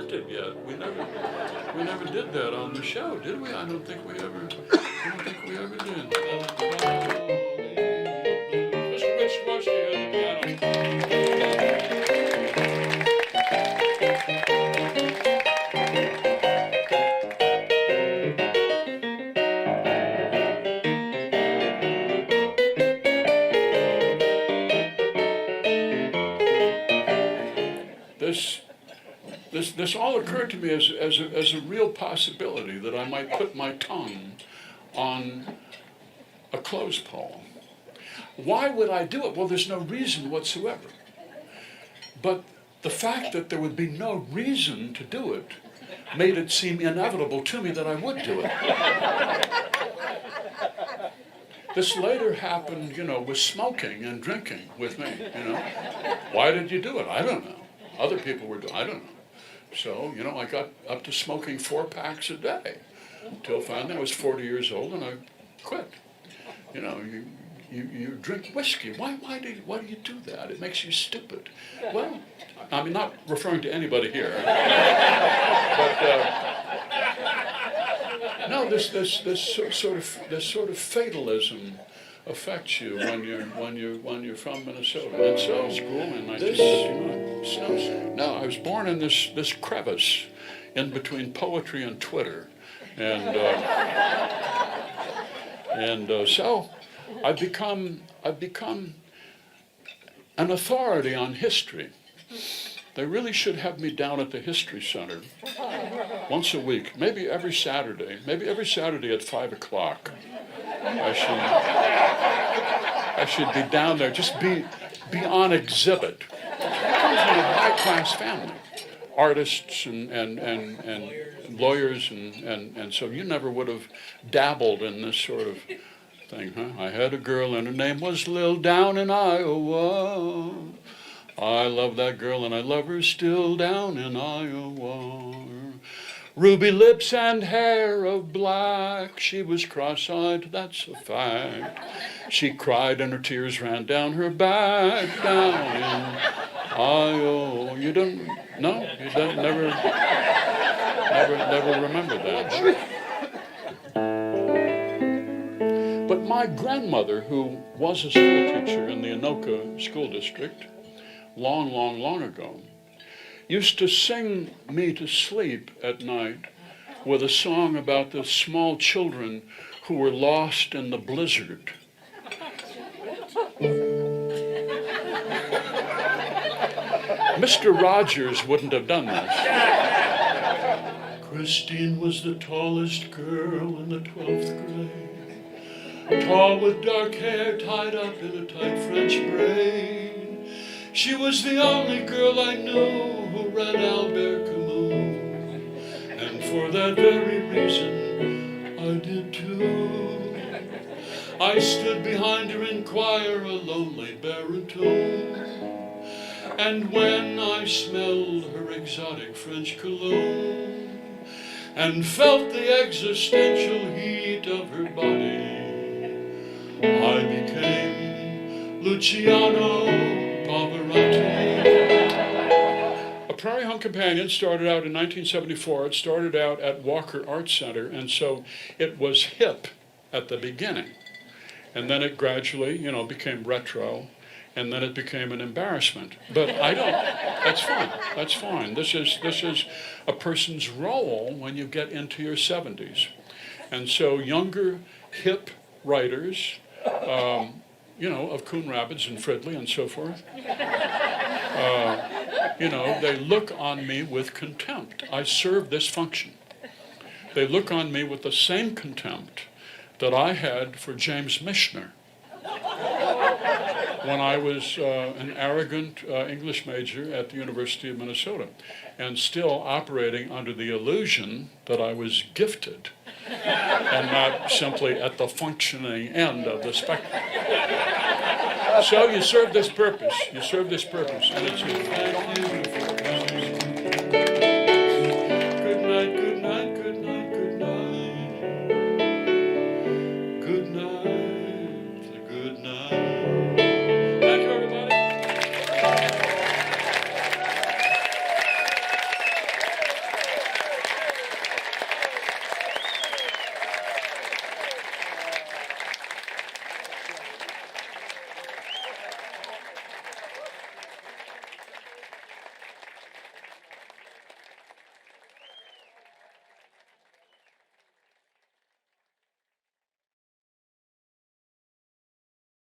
lifted yet. We never did that on the show, did we? I don't think we ever did. Mr. Rich Rusty on the This all occurred to me as a real possibility that I might put my tongue on a clothes pole. Why would I do it? Well, there's no reason whatsoever. But the fact that there would be no reason to do it made it seem inevitable to me that I would do it. This later happened, with smoking and drinking with me, Why did you do it? I don't know. Other people were doing it. I don't know. So, I got up to smoking 4 packs a day until finally I was 40 years old and I quit. You drink whiskey. Why do you do that? It makes you stupid. Well, I mean, not referring to anybody here. But no, this sort of fatalism affects you when you're from Minnesota. And so school in 1959. No, I was born in this crevice in between poetry and Twitter, and so I've become an authority on history. They really should have me down at the History Center once a week, maybe every Saturday at 5 o'clock. I should be down there, just be on exhibit. I come from a high-class family, artists and lawyers, and so you never would have dabbled in this sort of thing, huh? I had a girl and her name was Lil down in Iowa. I love that girl and I love her still down in Iowa. Ruby lips and hair of black, she was cross-eyed, that's a fact. She cried and her tears ran down her back, down in Iowa. You don't, no? You don't, never remember that. But my grandmother, who was a school teacher in the Anoka School District, long ago, used to sing me to sleep at night with a song about the small children who were lost in the blizzard. Mr. Rogers wouldn't have done this. Christine was the tallest girl in the 12th grade, tall with dark hair tied up in a tight French braid. She was the only girl I knew who read Albert Camus, and for that very reason I did too. I stood behind her in choir, a lonely baritone, and when I smelled her exotic French cologne and felt the existential heat of her body, I became Luciano Pavarotti. A Prairie Home Companion started out in 1974. It started out at Walker Arts Center, and so it was hip at the beginning. And then it gradually, became retro, and then it became an embarrassment. But that's fine. This is a person's role when you get into your 70s. And so younger, hip writers, of Coon Rapids and Fridley and so forth, they look on me with contempt. I serve this function. They look on me with the same contempt that I had for James Michener when I was an arrogant English major at the University of Minnesota, and still operating under the illusion that I was gifted and not simply at the functioning end of the spectrum. So you serve this purpose, and it's a